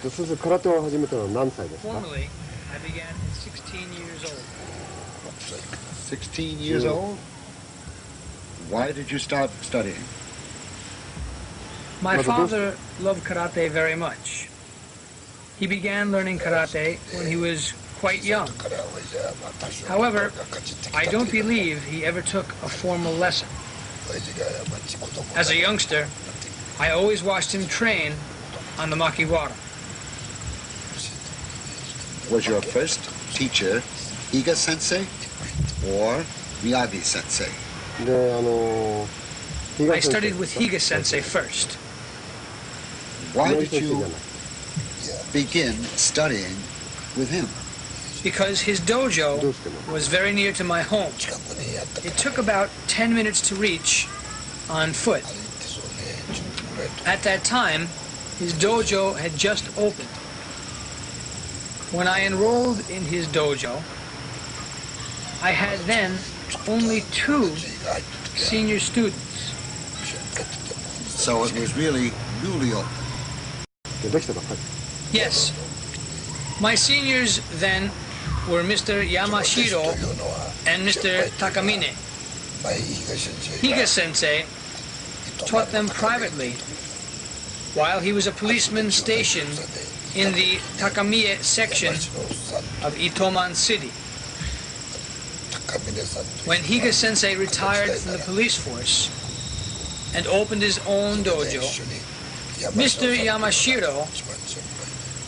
先生、空手を始めたのは何歳ですか？ Formally, I began at 16 years old. 16 years old? Why did you start studying? My father loved karate very much. He began learning karate when he was quite young. However, I don't believe he ever took a formal lesson. As a youngster, I always watched him train on the makiwara. Was your first teacher Higa Sensei or Miyagi Sensei? I studied with Higa Sensei first. Why did you begin studying with him? Because his dojo was very near to my home. It took about 10 minutes to reach on foot. At that time, his dojo had just opened. When I enrolled in his dojo, I had then only 2 senior students. So it was really newly opened. Yes. My seniors then were Mr. Yamashiro and Mr. Takamine. Higa Sensei taught them privately while he was a policeman stationed in the Takamiya section of Itoman City. When Higa Sensei retired from the police force and opened his own dojo, Mr. Yamashiro,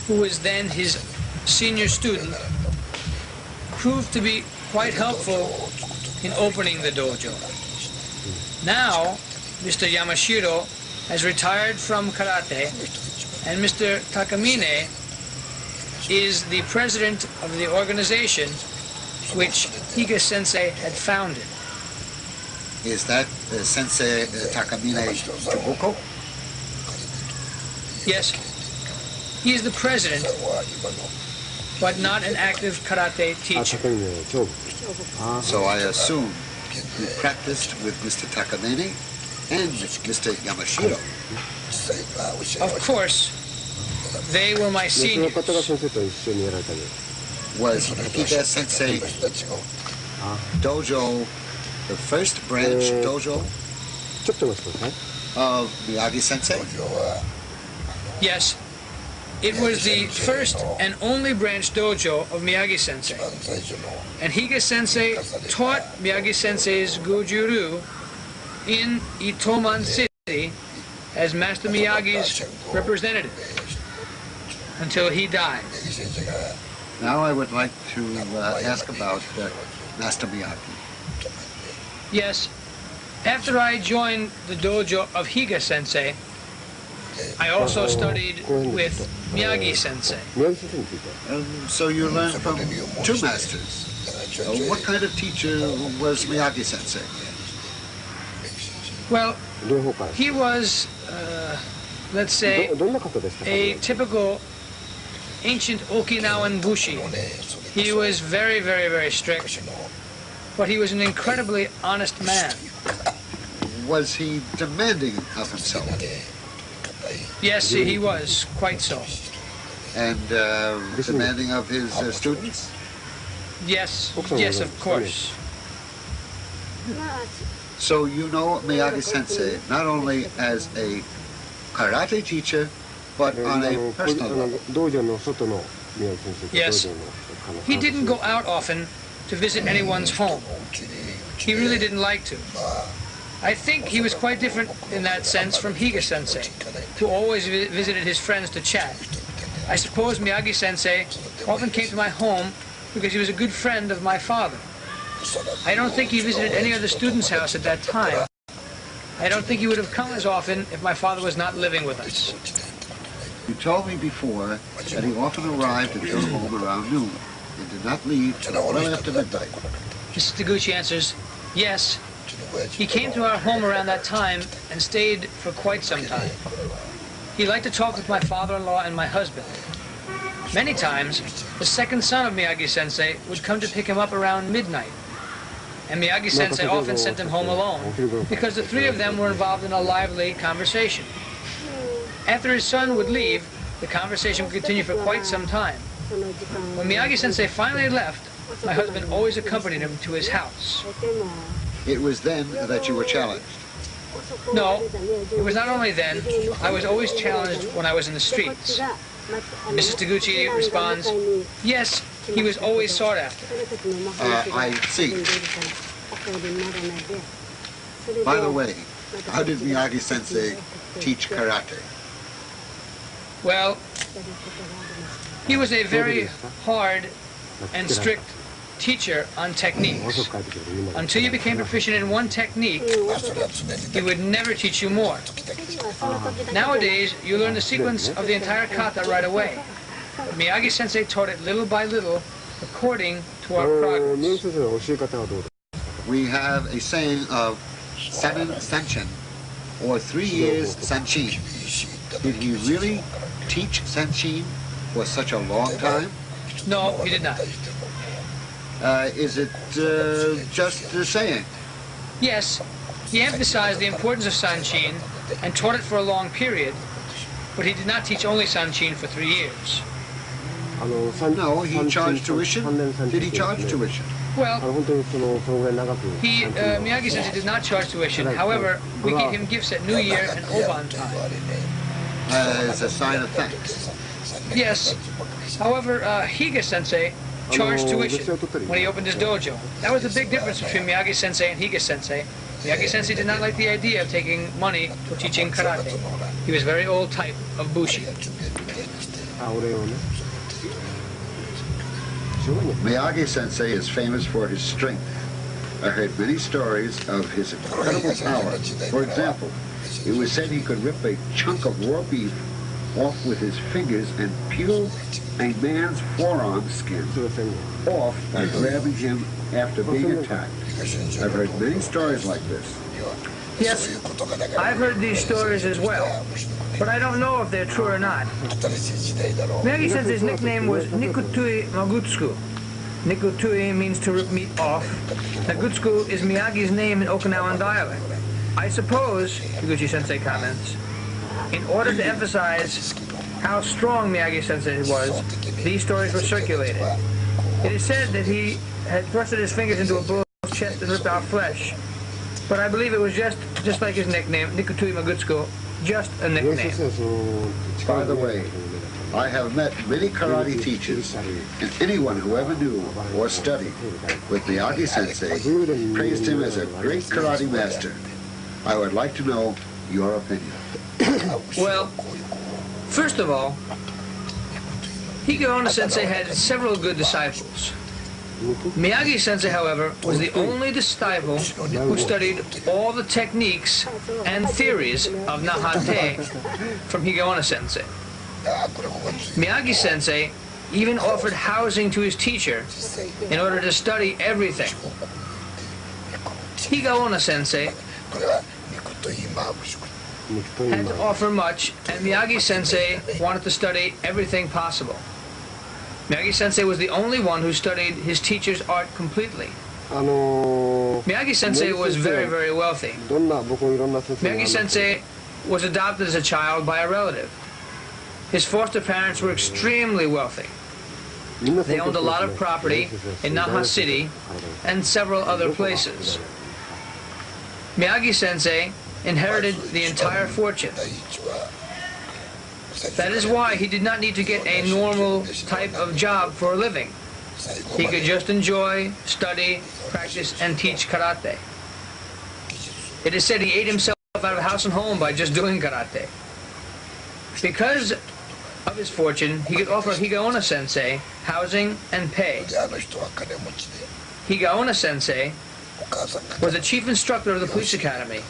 who was then his senior student, proved to be quite helpful in opening the dojo. Now, Mr. Yamashiro has retired from karate, and Mr. Takamine is the president of the organization which Higa Sensei had founded. Is that Sensei Takamine Toguchi? Yes, he is the president, but not an active karate teacher. So I assume you practiced with Mr. Takamine and Mr. Yamashiro. Of course, they were my seniors. Was Higa Sensei dojo the first branch dojo of Miyagi Sensei? Yes, it was the first and only branch dojo of Miyagi Sensei. And Higa Sensei taught Miyagi Sensei's Goju in Itoman City as Master Miyagi's representative until he died. Now I would like to ask about Master Miyagi. Yes, after I joined the dojo of Higa Sensei, I also studied with Miyagi Sensei. So you learned from 2 masters. What kind of teacher was Miyagi Sensei? Well, he was, let's say, a typical ancient Okinawan bushi. He was very, very, very strict, but he was an incredibly honest man. Was he demanding of himself? Yes, he was, quite so. And demanding of his students? Yes, yes, of course. So you know Miyagi Sensei not only as a karate teacher, but on a personal level. Yes. He didn't go out often to visit anyone's home. He really didn't like to. I think he was quite different in that sense from Higa Sensei, who always visited his friends to chat. I suppose Miyagi Sensei often came to my home because he was a good friend of my father. I don't think he visited any other student's house at that time. I don't think he would have come as often if my father was not living with us. You told me before that he often arrived at your home around noon and did not leave until well after midnight. Mr. Toguchi answers, yes. He came to our home around that time and stayed for quite some time. He liked to talk with my father-in-law and my husband. Many times, the second son of Miyagi Sensei would come to pick him up around midnight. And Miyagi Sensei often sent him home alone because the 3 of them were involved in a lively conversation. After his son would leave, The conversation would continue for quite some time. When Miyagi-sensei finally left, my husband always accompanied him to his house. It was then that you were challenged. No, it was not only then. I was always challenged when I was in the streets. Mrs. Toguchi responds, yes, he was always sought after. I see. By the way, how did Miyagi-sensei teach karate? Well, he was a very hard and strict teacher on techniques. Until you became proficient in one technique, he would never teach you more. Nowadays, you learn the sequence of the entire kata right away. But Miyagi-sensei taught it little by little, according to our progress. We have a saying of 7 senshin, or 3 years senshin. Did he really teach senshin for such a long time? No, he did not. Is it just a saying? Yes, he emphasized the importance of sanshin and taught it for a long period, but he did not teach only sanshin for 3 years. No, he charged tuition. Did he charge tuition? Well, Miyagi-sensei did not charge tuition. However, we gave him gifts at New Year and Oban time. As a sign of thanks. Yes. However, Higa-sensei charged tuition when he opened his dojo. That was the big difference between Miyagi-sensei and Higa-sensei. Miyagi-sensei did not like the idea of taking money for teaching karate. He was a very old type of bushi. Miyagi-sensei is famous for his strength. I heard many stories of his incredible power. For example, it was said he could rip a chunk of raw beef off with his fingers and peel a man's forearm skin off by grabbing him after being attacked. I've heard many stories like this. Yes, I've heard these stories as well, but I don't know if they're true or not. Miyagi-sensei's nickname was Nikutui Magutsuku. Nikutui means to rip meat off. Magutsuku is Miyagi's name in Okinawan dialect. I suppose, Toguchi-sensei comments, in order to emphasize how strong Miyagi-sensei was, these stories were circulated. It is said that he had thrusted his fingers into a bull's chest and ripped out flesh. But I believe it was just like his nickname, Nikutui Magutsuku, just a nickname. By the way, I have met many karate teachers, and anyone who ever knew or studied with Miyagi-sensei praised him as a great karate master. I would like to know your opinion. Well, first of all, Higa-onna-sensei had several good disciples. Miyagi-sensei, however, was the only disciple who studied all the techniques and theories of Nahate from Higa-onna-sensei. Miyagi-sensei even offered housing to his teacher in order to study everything. Higa-onna-sensei had to offer much, and Miyagi-sensei wanted to study everything possible. Miyagi-sensei was the only one who studied his teacher's art completely. Miyagi-sensei was very, very wealthy. Miyagi-sensei was adopted as a child by a relative. His foster parents were extremely wealthy. They owned a lot of property in Naha City and several other places. Miyagi-sensei inherited the entire fortune. That is why he did not need to get a normal type of job for a living. He could just enjoy, study, practice, and teach karate. It is said he ate himself out of house and home by just doing karate. Because of his fortune, he could offer Higa-onna-sensei housing and pay. Higa-onna-sensei was the chief instructor of the police academy.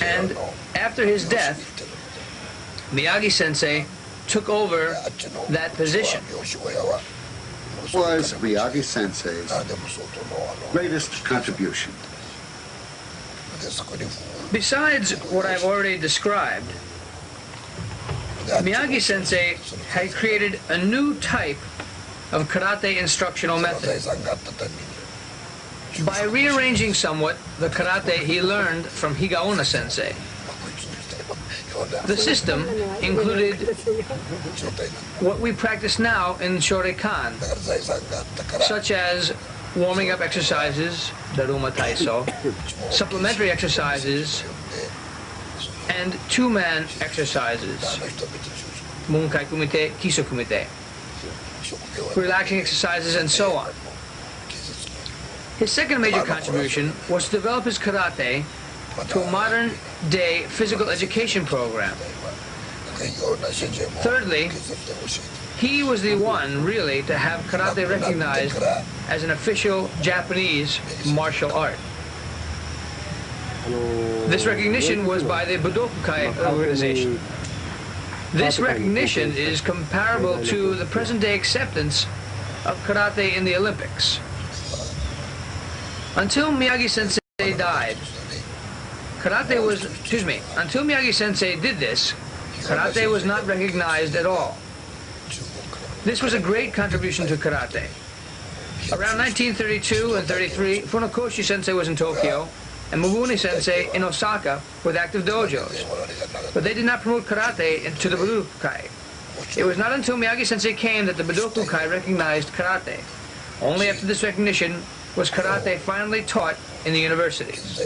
And after his death, Miyagi-sensei took over that position. What was Miyagi-sensei's greatest contribution? Besides what I've already described, Miyagi-sensei had created a new type of karate instructional method. By rearranging somewhat the karate he learned from Higa-onna-sensei, The system included what we practice now in Shoreikan, such as warming up exercises, Daruma Taiso, supplementary exercises, and two-man exercises, Munkai Kumite, Kiso Kumite, relaxing exercises, and so on. His second major contribution was to develop his karate to a modern-day physical education program. Thirdly, he was the one, really, to have karate recognized as an official Japanese martial art. This recognition was by the Budokai organization. This recognition is comparable to the present-day acceptance of karate in the Olympics. Until Miyagi-sensei died, until Miyagi-sensei did this, karate was not recognized at all. This was a great contribution to karate. Around 1932 and 33, Funakoshi-sensei was in Tokyo, and Mabuni-sensei in Osaka with active dojos. But they did not promote karate to the Budokai. It was not until Miyagi-sensei came that the Budokai recognized karate. Only after this recognition was karate finally taught in the universities.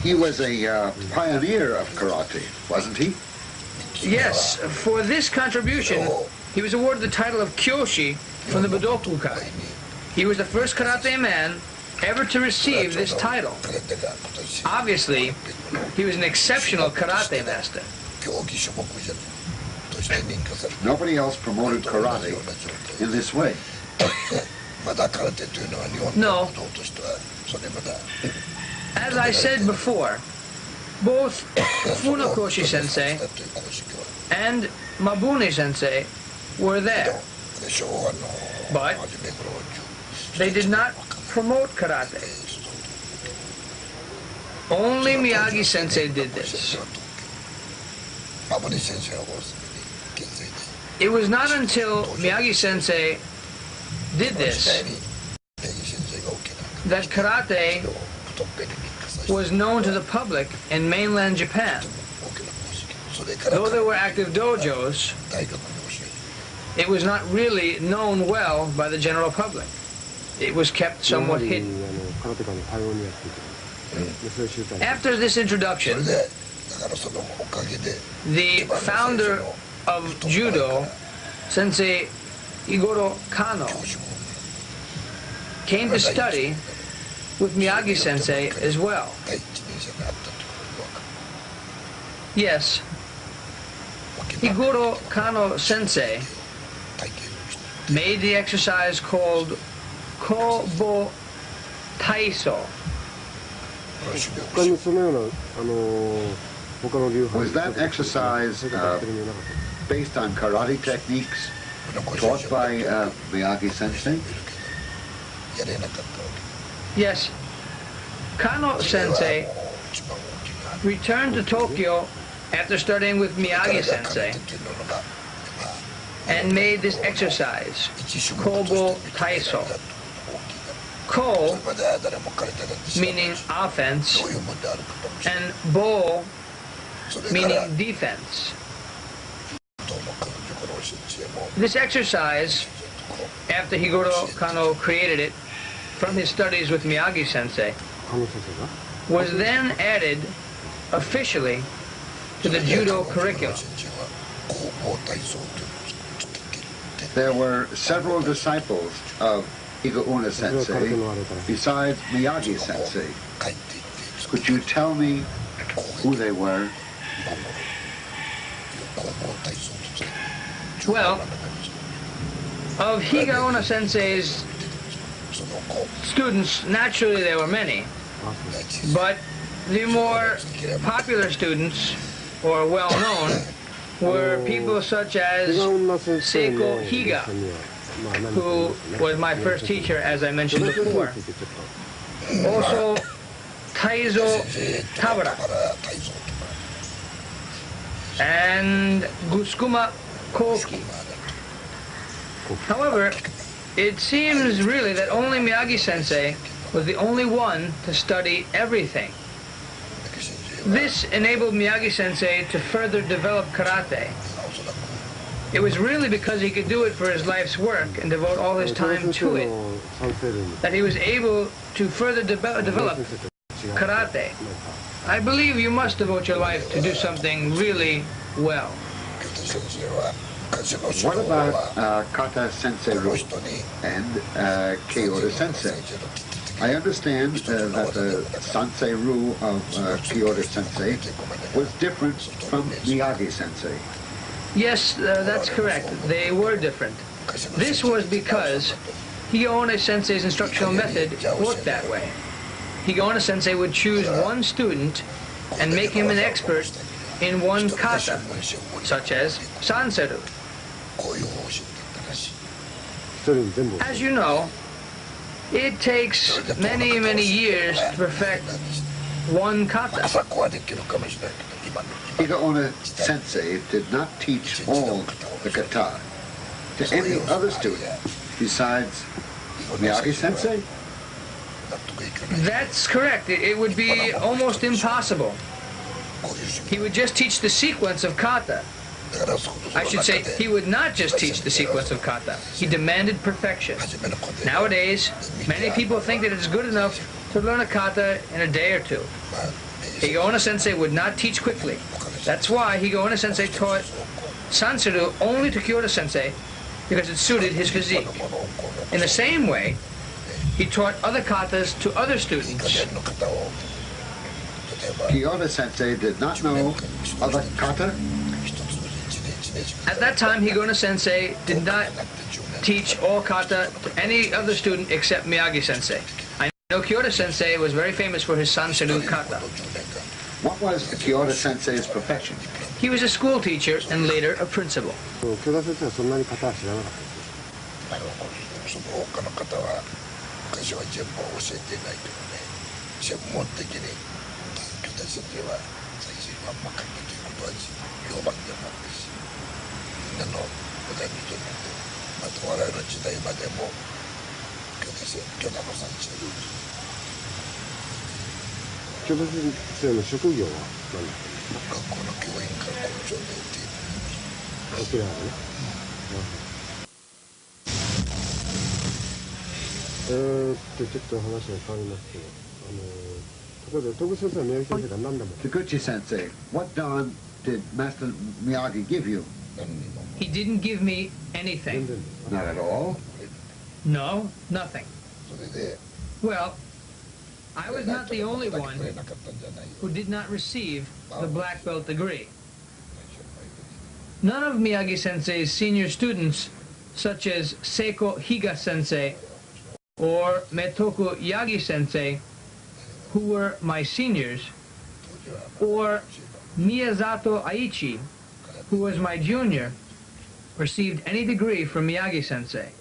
He was a pioneer of karate, wasn't he? Yes, for this contribution, he was awarded the title of Kyoshi from the Budokai. He was the first karate man ever to receive this title. Obviously, he was an exceptional karate master. Nobody else promoted karate in this way. No. As I said before, both Funakoshi-sensei and Mabuni-sensei were there, but they did not promote karate. Only Miyagi-sensei did this. It was not until Miyagi-sensei did this that karate was known to the public in mainland Japan. Though there were active dojos, it was not really known well by the general public. It was kept somewhat hidden. After this introduction, the founder of judo, Sensei Igoro Kano, came to study with Miyagi-sensei as well. Yes, Igoro Kano sensei made the exercise called Kobo Taiso. Was that exercise based on karate techniques taught by Miyagi-sensei? Yes, Kano sensei returned to Tokyo after studying with Miyagi-sensei and made this exercise, Kobo Taiso. Ko meaning offense and bo meaning defense. This exercise, after Igoro Kano created it from his studies with Miyagi-sensei, was then added officially to the judo curriculum. There were several disciples of Igoro sensei besides Miyagi-sensei. Could you tell me who they were? Well, of Higaonna sensei's students, naturally there were many, but the more popular students, or well-known, were people such as Seiko Higa, who was my first teacher, as I mentioned before. Also, Taizo Tabara and Guskuma Koki. However, it seems really that only Miyagi-sensei was the only one to study everything. This enabled Miyagi-sensei to further develop karate. It was really because he could do it for his life's work and devote all his time to it that he was able to further develop karate. I believe you must devote your life to do something really well. What about Kata Sensei Ru and Kyoto Sensei? I understand that the Sensei Ru of Kyoto Sensei was different from Miyagi Sensei. Yes, that's correct. They were different. This was because Higaonna Sensei's instructional method worked that way. Higaonna Sensei would choose one student and make him an expert in one kata, such as Sanseru. As you know, it takes many, many years to perfect one kata. Higaonna Sensei did not teach all the kata to any other student besides Miyagi Sensei? That's correct. It would be almost impossible. He would just teach the sequence of kata. I should say, he would not just teach the sequence of kata. He demanded perfection. Nowadays, many people think that it's good enough to learn a kata in a day or two. Higaonna Sensei would not teach quickly. That's why Higaonna Sensei taught Sanseru only to Kyoto Sensei, because it suited his physique. In the same way, he taught other katas to other students. Kyoto Sensei did not know other kata? At that time, Higaonna Sensei did not teach all kata to any other student except Miyagi Sensei. I know Kyoto Sensei was very famous for his Sanseru kata. What was Kyoto Sensei's profession? He was a school teacher and later a principal. Toguchi Sensei, what dan did Master Miyagi give you? He didn't give me anything. Not at all? No, nothing. Well, I was not the only one who did not receive the black belt degree. None of Miyagi-sensei's senior students, such as Seiko Higa Sensei or Metoku Yagi Sensei, who were my seniors, or Miyazato Aichi, who was my junior, received any degree from Miyagi-sensei.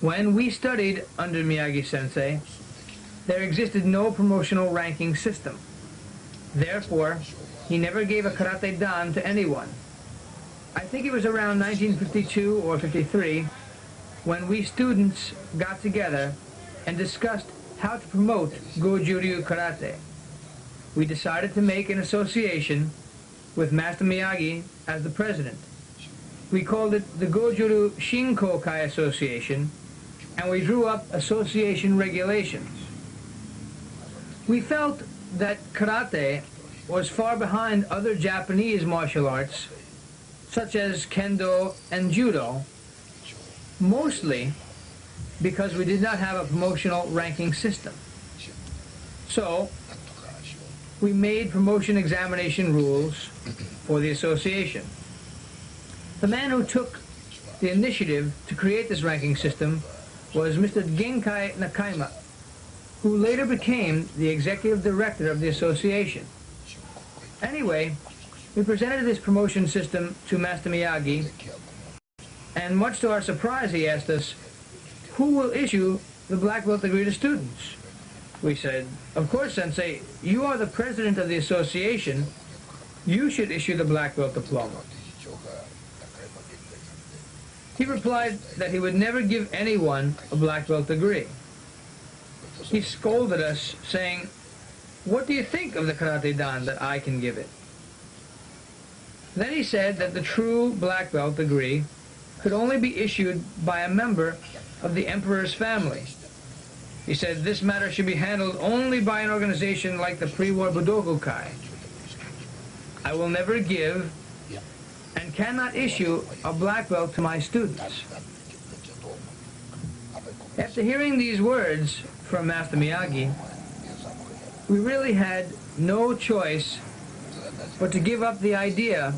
When we studied under Miyagi-sensei, there existed no promotional ranking system. Therefore, he never gave a karate dan to anyone. I think it was around 1952 or 53 when we students got together and discussed how to promote Goju karate. We decided to make an association with Master Miyagi as the president. We called it the Goju Shinkokai Association, and we drew up association regulations. We felt that karate was far behind other Japanese martial arts, such as kendo and judo, mostly because we did not have a promotional ranking system. So, we made promotion examination rules for the association. The man who took the initiative to create this ranking system was Mr. Genkai Nakaima, who later became the executive director of the association. Anyway, we presented this promotion system to Master Miyagi, and much to our surprise he asked us, who will issue the black belt degree to students? We said, of course, Sensei, you are the president of the association. You should issue the black belt diploma. He replied that he would never give anyone a black belt degree. He scolded us, saying, what do you think of the Karate Dan that I can give it? Then he said that the true black belt degree could only be issued by a member of the emperor's family. He said this matter should be handled only by an organization like the pre-war Budokukai. I will never give and cannot issue a black belt to my students. After hearing these words from Master Miyagi, we really had no choice but to give up the idea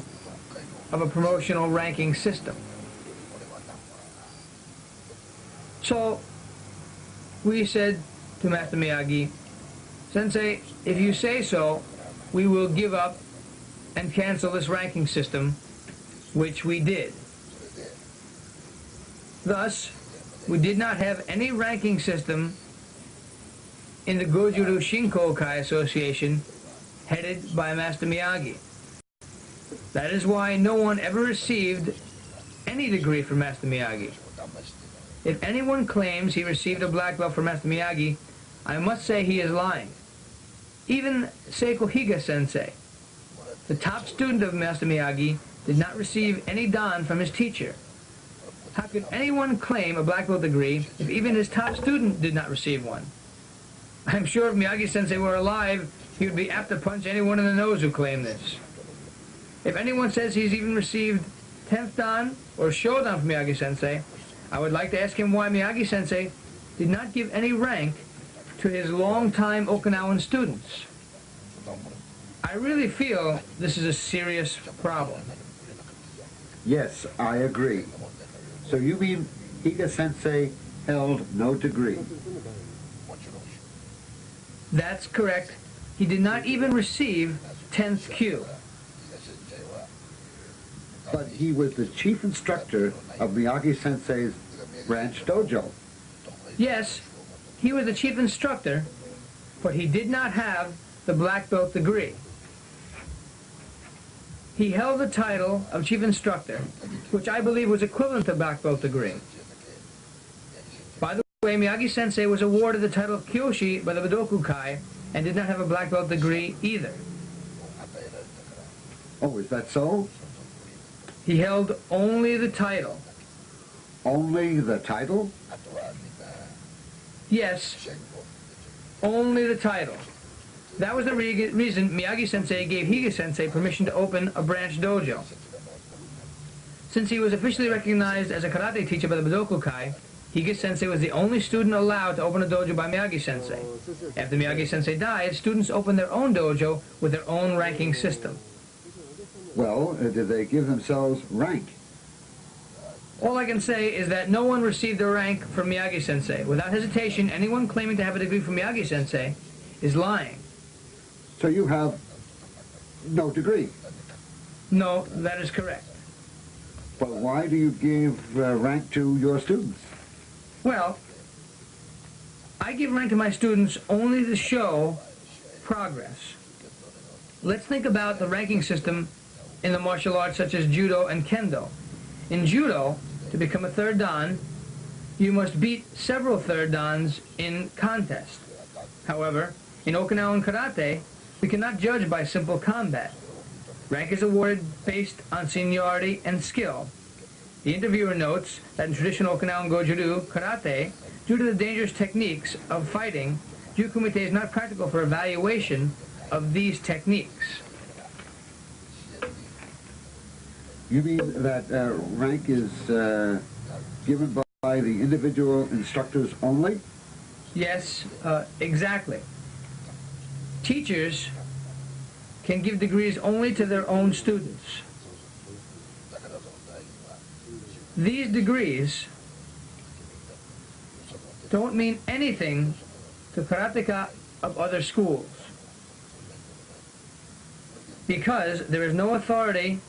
of a promotional ranking system. So we said to Master Miyagi, Sensei, if you say so, we will give up and cancel this ranking system, which we did. Thus, we did not have any ranking system in the Goju Shinkokai Association headed by Master Miyagi. That is why no one ever received any degree from Master Miyagi. If anyone claims he received a black belt from Master Miyagi, I must say he is lying. Even Seiko Higa Sensei, the top student of Master Miyagi, did not receive any dan from his teacher. How could anyone claim a black belt degree if even his top student did not receive one? I'm sure if Miyagi-sensei were alive, he would be apt to punch anyone in the nose who claimed this. If anyone says he's even received 10th dan or shodan from Miyagi-sensei, I would like to ask him why Miyagi-sensei did not give any rank to his longtime Okinawan students. I really feel this is a serious problem. Yes, I agree. So you mean Higa Sensei held no degree? That's correct. He did not even receive 10th Q. But he was the chief instructor of Miyagi Sensei's branch dojo. Yes, he was the chief instructor, but he did not have the black belt degree. He held the title of chief instructor, which I believe was equivalent to black belt degree. By the way, Miyagi-sensei was awarded the title of Kyoshi by the Budokukai and did not have a black belt degree either. Oh, is that so? He held only the title. Only the title? Yes, only the title. That was the reason Miyagi-sensei gave Higa-sensei permission to open a branch dojo. Since he was officially recognized as a karate teacher by the Budokukai, Higa-sensei was the only student allowed to open a dojo by Miyagi-sensei. After Miyagi-sensei died, students opened their own dojo with their own ranking system. Well, did they give themselves rank? All I can say is that no one received a rank from Miyagi-sensei. Without hesitation, anyone claiming to have a degree from Miyagi-sensei is lying. So you have no degree? No, that is correct. But why do you give rank to your students? Well, I give rank to my students only to show progress. Let's think about the ranking system in the martial arts such as Judo and Kendo. In Judo, to become a third dan, you must beat several third dans in contest. However, in Okinawan Karate, we cannot judge by simple combat. Rank is awarded based on seniority and skill. The interviewer notes that in traditional Okinawan Goju Karate, due to the dangerous techniques of fighting, Jukumite is not practical for evaluation of these techniques. You mean that rank is given by the individual instructors only? Yes, exactly. Teachers can give degrees only to their own students. These degrees don't mean anything to karateka of other schools because there is no authority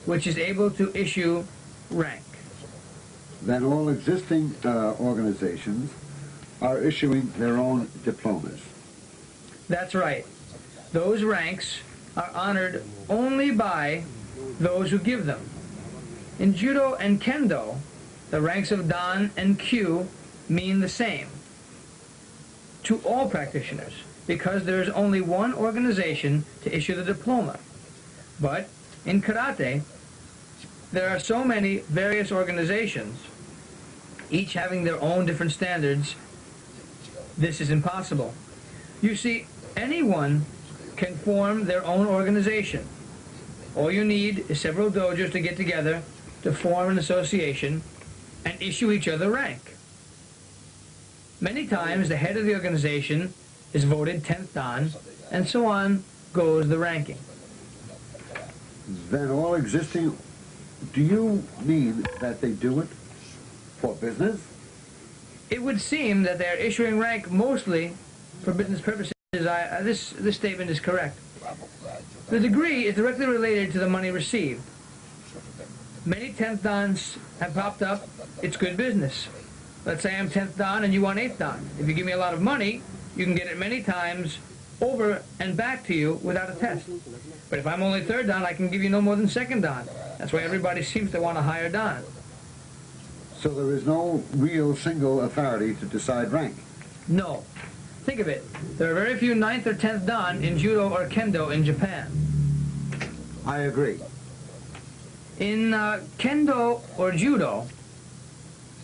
which is able to issue rank. Then all existing organizations are issuing their own diplomas. That's right. Those ranks are honored only by those who give them. In Judo and Kendo, the ranks of Dan and Kyu mean the same to all practitioners. because there is only one organization to issue the diploma. But in karate, there are so many various organizations, each having their own different standards. This is impossible. You see, anyone can form their own organization. All you need is several dojos to get together to form an association and issue each other rank. Many times the head of the organization is voted 10th dan, and so on goes the ranking. Then all existing, do you mean that they do it for business? It would seem that they are issuing rank mostly for business purposes. This statement is correct. The degree is directly related to the money received. Many 10th dans have popped up. It's good business. Let's say I'm 10th dan and you want 8th dan. If you give me a lot of money, you can get it many times over and back to you without a test. But if I'm only 3rd dan, I can give you no more than 2nd dan. That's why everybody seems to want a higher dan. So there is no real single authority to decide rank? No. Think of it. There are very few 9th or 10th dan in judo or kendo in Japan. I agree. In kendo or judo,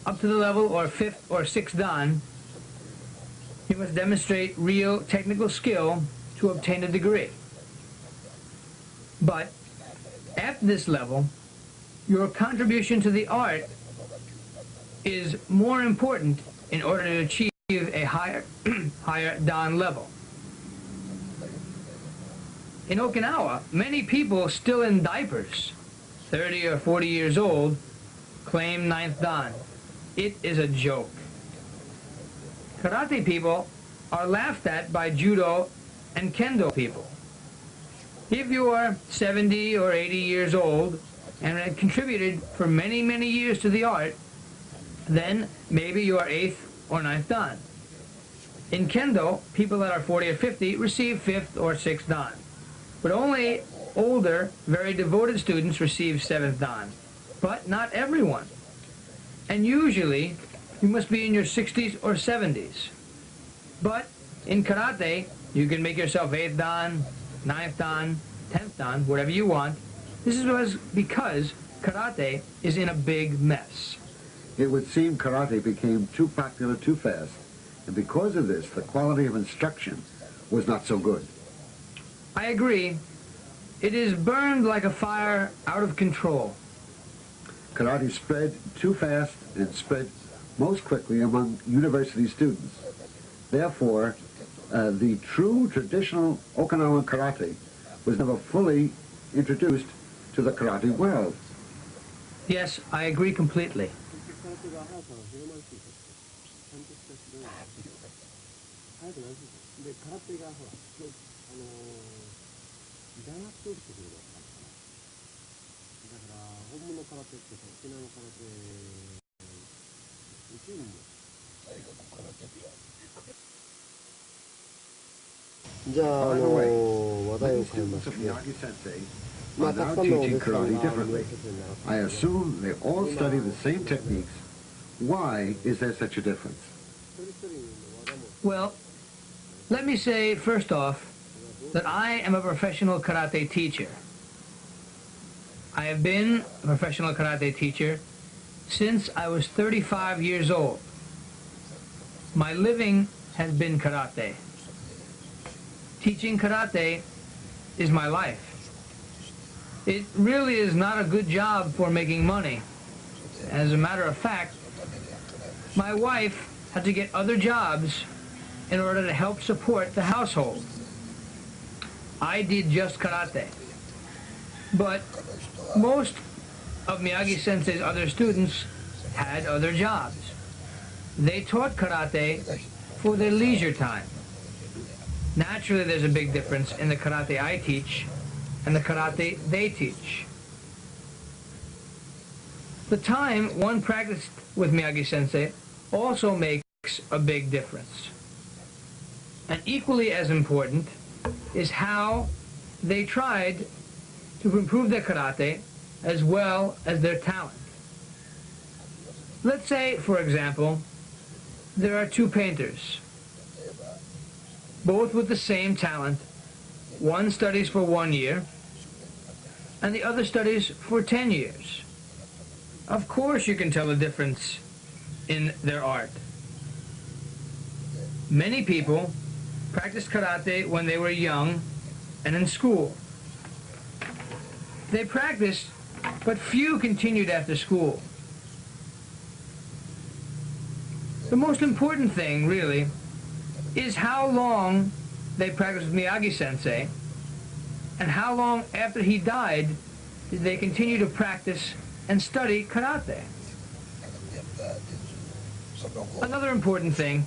up to the level or 5th or 6th dan, you must demonstrate real technical skill to obtain a degree. But at this level, your contribution to the art is more important in order to achieve a higher dan level. In Okinawa, many people still in diapers, 30 or 40 years old, claim 9th dan. It is a joke. Karate people are laughed at by judo and kendo people. If you are 70 or 80 years old and have contributed for many, many years to the art, then maybe you are 8th or 9th dan. In kendo, people that are 40 or 50 receive 5th or 6th dan. But only older, very devoted students receive 7th dan. But not everyone. And usually, you must be in your 60s or 70s. But in karate, you can make yourself 8th dan, 9th dan, 10th dan, whatever you want. This is because karate is in a big mess. It would seem karate became too popular too fast, and because of this, the quality of instruction was not so good. I agree. It is burned like a fire out of control. Karate spread too fast and spread most quickly among university students. Therefore, the true traditional Okinawan karate was never fully introduced to the karate world. Yes, I agree completely. By the way, many students of Miyagi Sensei are are now teaching karate differently. I assume they all study the same techniques. Why is there such a difference? Well, let me say first off that I am a professional karate teacher. I have been a professional karate teacher since I was 35 years old. My living has been karate. Teaching karate is my life. It really is not a good job for making money. As a matter of fact, my wife had to get other jobs in order to help support the household. I did just karate. But most of Miyagi-sensei's other students had other jobs. They taught karate for their leisure time. Naturally, there's a big difference in the karate I teach and the karate they teach. The time one practiced with Miyagi-sensei also makes a big difference. And equally as important is how they tried to improve their karate as well as their talent. Let's say, for example, there are two painters. both with the same talent. One studies for 1 year, and the other studies for 10 years. Of course you can tell the difference in their art. Many people practiced karate when they were young and in school. They practiced, but few continued after school. The most important thing, really, is how long they practiced with Miyagi-sensei, and how long after he died did they continue to practice and study karate. Another important thing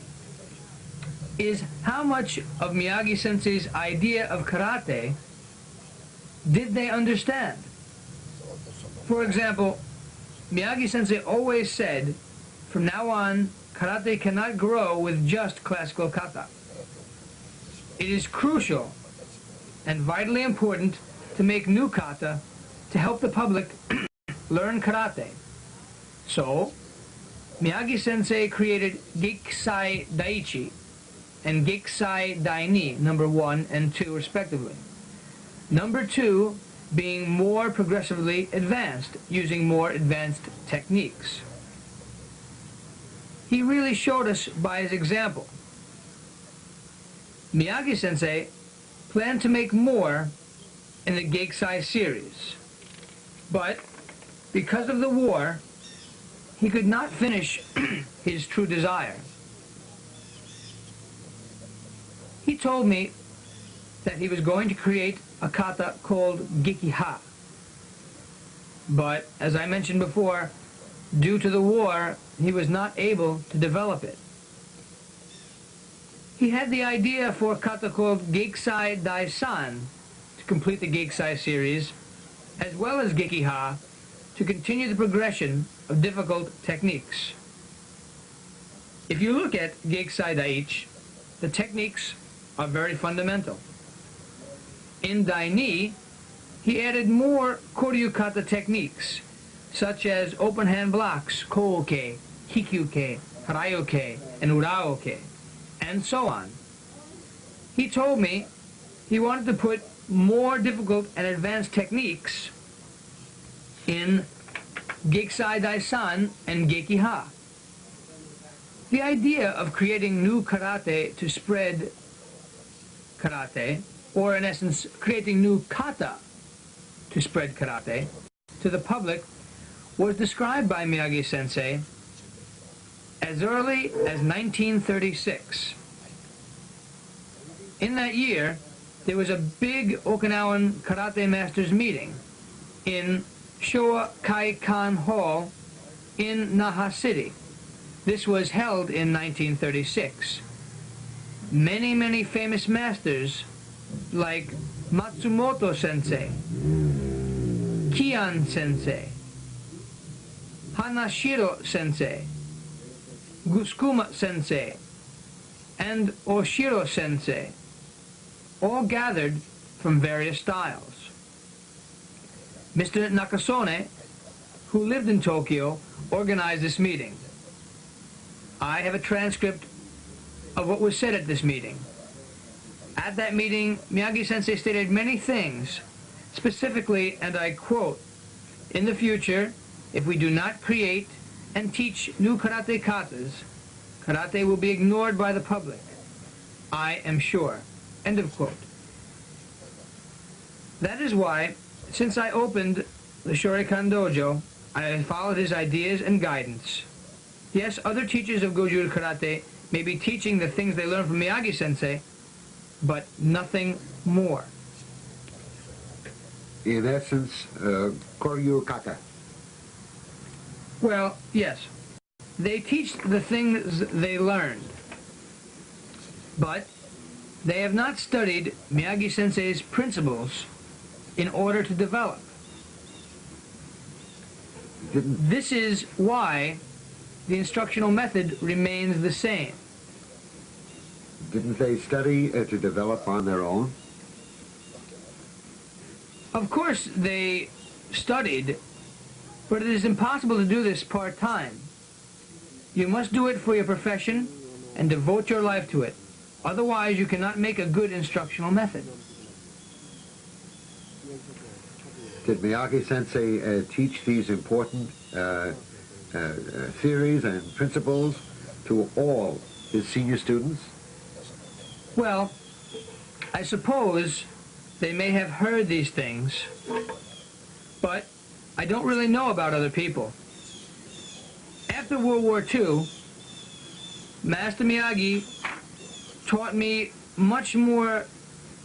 is how much of Miyagi-sensei's idea of karate did they understand. For example, Miyagi-sensei always said, from now on, karate cannot grow with just classical kata. It is crucial and vitally important to make new kata to help the public learn karate. So, Miyagi-sensei created Gekkisai Daichi and Gekkisai Daini, number 1 and 2 respectively. Number 2 being more progressively advanced, using more advanced techniques. He really showed us by his example. Miyagi-sensei planned to make more in the Gekkisai series, but because of the war, he could not finish his true desire. He told me that he was going to create a kata called Gekiha, but as I mentioned before, due to the war, he was not able to develop it. He had the idea for a kata called Gekkisai Daisan to complete the Gekkisai series, as well as Gekiha to continue the progression of difficult techniques. If you look at Gekkisai Daichi, the techniques are very fundamental. In Daini, he added more Koryu kata techniques, such as open hand blocks, Ko-oke, Hikyuke, Harayoke, and Uraoke, and so on. He told me he wanted to put more difficult and advanced techniques in Gekkisai Daisan and Gekiha. The idea of creating new karate to spread karate, or in essence creating new kata to spread karate to the public, was described by Miyagi-sensei as early as 1936. In that year, there was a big Okinawan karate masters meeting in Shoreikan Hall in Naha City. This was held in 1936. Many famous masters like Matsumoto Sensei, Kian Sensei, Hanashiro Sensei, Guskuma Sensei, and Oshiro Sensei all gathered from various styles. Mr. Nakasone, who lived in Tokyo, organized this meeting. I have a transcript of what was said at this meeting. At that meeting, Miyagi-sensei stated many things, specifically, and I quote, "In the future, if we do not create and teach new karate katas, karate will be ignored by the public. I am sure." End of quote. That is why, since I opened the Shoreikan Dojo, I followed his ideas and guidance. Yes, other teachers of Goju karate may be teaching the things they learned from Miyagi-sensei, but nothing more. In essence, Koryu kata. Well, yes. They teach the things they learned, but they have not studied Miyagi-sensei's principles in order to develop. This is why the instructional method remains the same. Didn't they study to develop on their own? Of course they studied, but it is impossible to do this part-time. You must do it for your profession and devote your life to it. Otherwise, you cannot make a good instructional method. Did Miyagi-sensei teach these important theories and principles to all his senior students? Well, I suppose they may have heard these things, but I don't really know about other people. After World War II, Master Miyagi taught me much more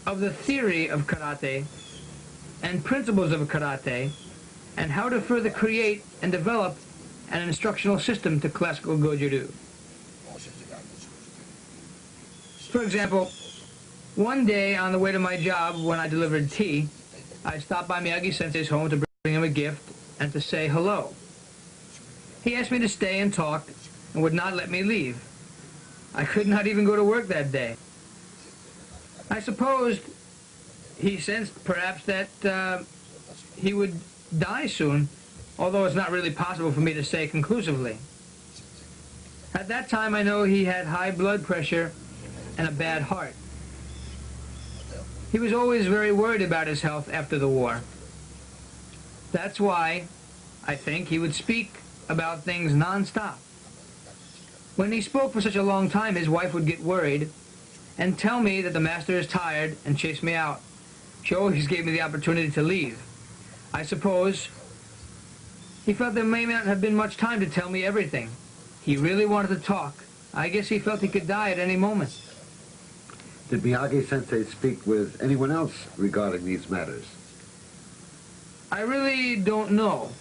of the theory of karate and principles of karate and how to further create and develop an instructional system to classical Goju-ryu. For example, one day on the way to my job when I delivered tea, I stopped by Miyagi-sensei's home to bring him a gift and to say hello. He asked me to stay and talk and would not let me leave. I could not even go to work that day. I supposed he sensed perhaps that he would die soon, although it's not really possible for me to say conclusively. At that time I know he had high blood pressure and a bad heart. He was always very worried about his health after the war. That's why I think he would speak about things non-stop. When he spoke for such a long time, his wife would get worried and tell me that the master is tired and chase me out. She always gave me the opportunity to leave. I suppose he felt there may not have been much time to tell me everything. He really wanted to talk. I guess he felt he could die at any moment. Did Miyagi-sensei speak with anyone else regarding these matters? I really don't know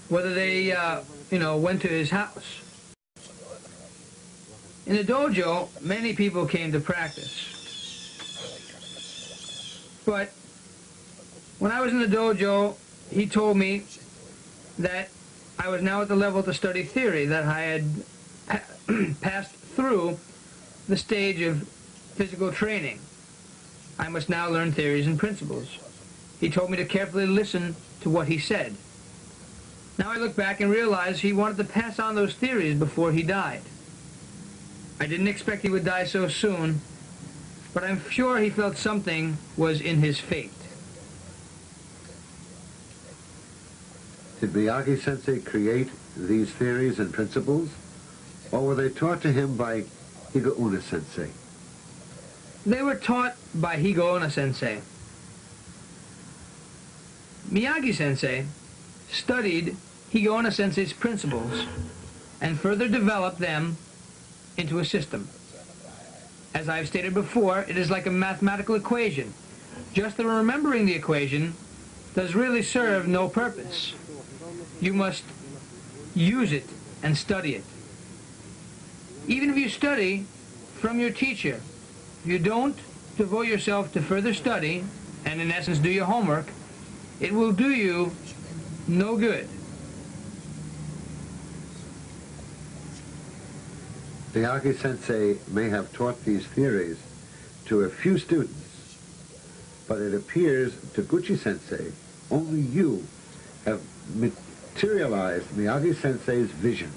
whether they, went to his house. In the dojo, many people came to practice. But when I was in the dojo, he told me that I was now at the level to study theory, that I had passed through the stage of physical training. I must now learn theories and principles. He told me to carefully listen to what he said. Now I look back and realize he wanted to pass on those theories before he died. I didn't expect he would die so soon, but I'm sure he felt something was in his fate. Did Miyagi-sensei create these theories and principles, or were they taught to him by Higa-Una-sensei? They were taught by Higa-Una-sensei. Miyagi-sensei studied Higa-Una-sensei's principles and further developed them into a system. As I've stated before, it is like a mathematical equation. Just the remembering the equation does really serve no purpose. You must use it and study it. Even if you study from your teacher, if you don't devote yourself to further study and in essence do your homework, it will do you no good. Miyagi-sensei may have taught these theories to a few students, but it appears Toguchi-sensei, only you have materialized Miyagi-sensei's vision.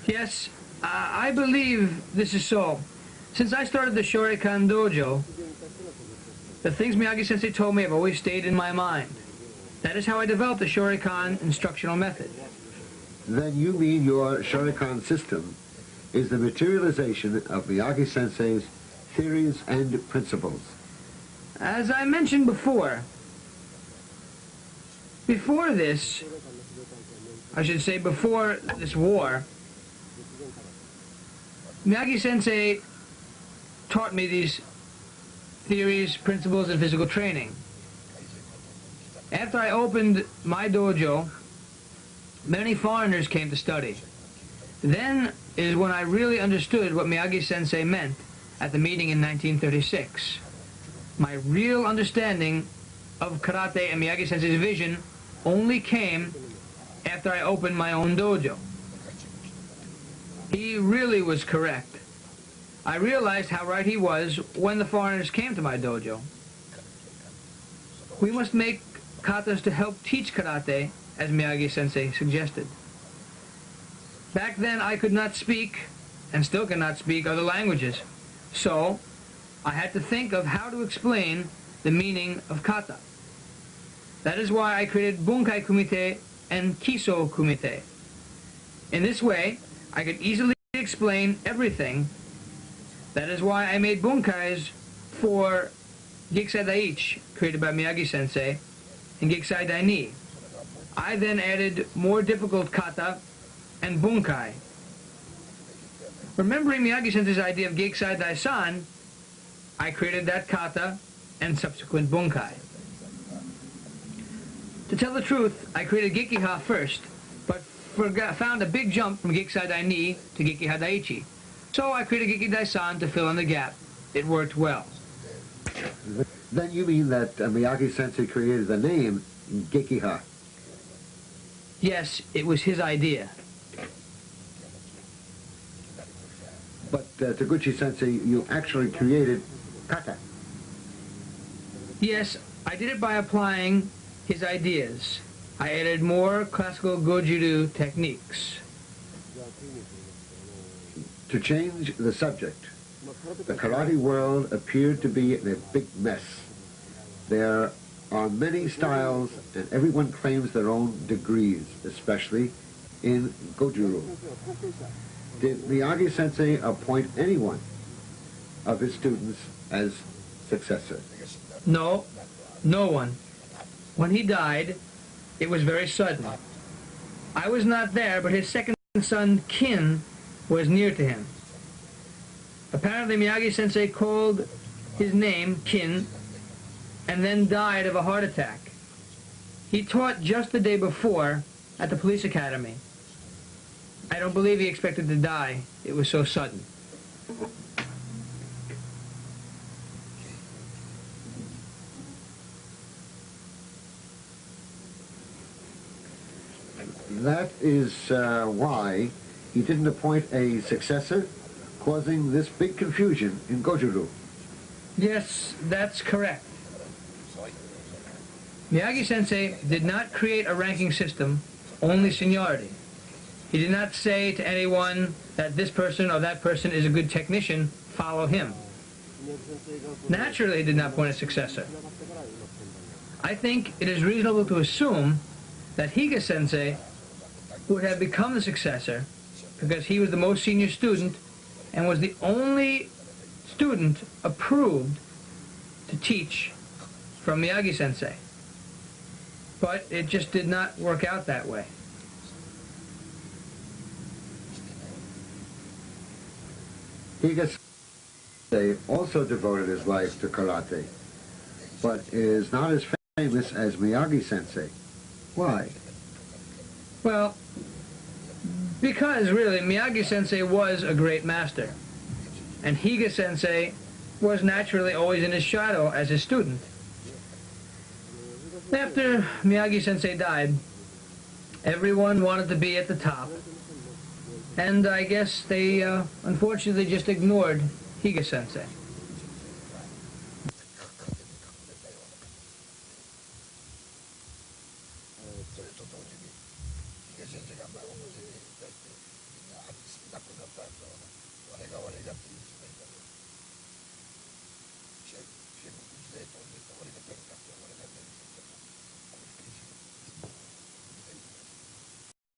Yes, I believe this is so. Since I started the Shoreikan dojo, the things Miyagi-sensei told me have always stayed in my mind. That is how I developed the Shoreikan instructional method. Then you mean your Shoreikan system is the materialization of Miyagi-sensei's theories and principles. As I mentioned before this, I should say before this war, Miyagi-sensei taught me these theories, principles, and physical training. After I opened my dojo, many foreigners came to study. Then is when I really understood what Miyagi-sensei meant at the meeting in 1936. My real understanding of karate and Miyagi-sensei's vision only came after I opened my own dojo. He really was correct. I realized how right he was when the foreigners came to my dojo. We must make katas to help teach karate, as Miyagi-sensei suggested. Back then I could not speak, and still cannot speak, other languages. So I had to think of how to explain the meaning of kata. That is why I created Bunkai Kumite and Kiso Kumite. In this way, I could easily explain everything. That is why I made Bunkais for Gikusai Daiichi, created by Miyagi-sensei, and Gikusai Daini. I then added more difficult kata and Bunkai. Remembering Miyagi-sensei's idea of Gikusai Daisan, I created that kata and subsequent Bunkai. To tell the truth, I created Gekiha first, but found a big jump from Gikusai Daini to Gekiha Daiichi. So I created Geki Daisan to fill in the gap. It worked well. Then you mean that Miyagi-sensei created the name Gekiha? Yes, it was his idea. But Toguchi-sensei, you actually created kata. Yes, I did it by applying his ideas. I added more classical Goju techniques. To change the subject, the karate world appeared to be in a big mess. There are many styles, and everyone claims their own degrees, especially in Goju. Did Miyagi-sensei appoint anyone of his students as successor? No, no one. When he died, it was very sudden. I was not there, but his second son, Kin, was near to him. Apparently, Miyagi-sensei called his name, Kin, and then died of a heart attack. He taught just the day before at the police academy. I don't believe he expected to die. It was so sudden. That is why he didn't appoint a successor, causing this big confusion in Goju. Yes, that's correct. Miyagi-sensei did not create a ranking system, only seniority. He did not say to anyone that this person or that person is a good technician, follow him. Naturally, he did not appoint a successor. I think it is reasonable to assume that Higa-sensei would have become the successor because he was the most senior student and was the only student approved to teach from Miyagi-sensei. But it just did not work out that way. Higa-sensei also devoted his life to karate, but is not as famous as Miyagi-sensei. Why? Well, because really Miyagi-sensei was a great master, and Higa-sensei was naturally always in his shadow as his student. After Miyagi-sensei died, everyone wanted to be at the top, and I guess they unfortunately just ignored Higa-sensei.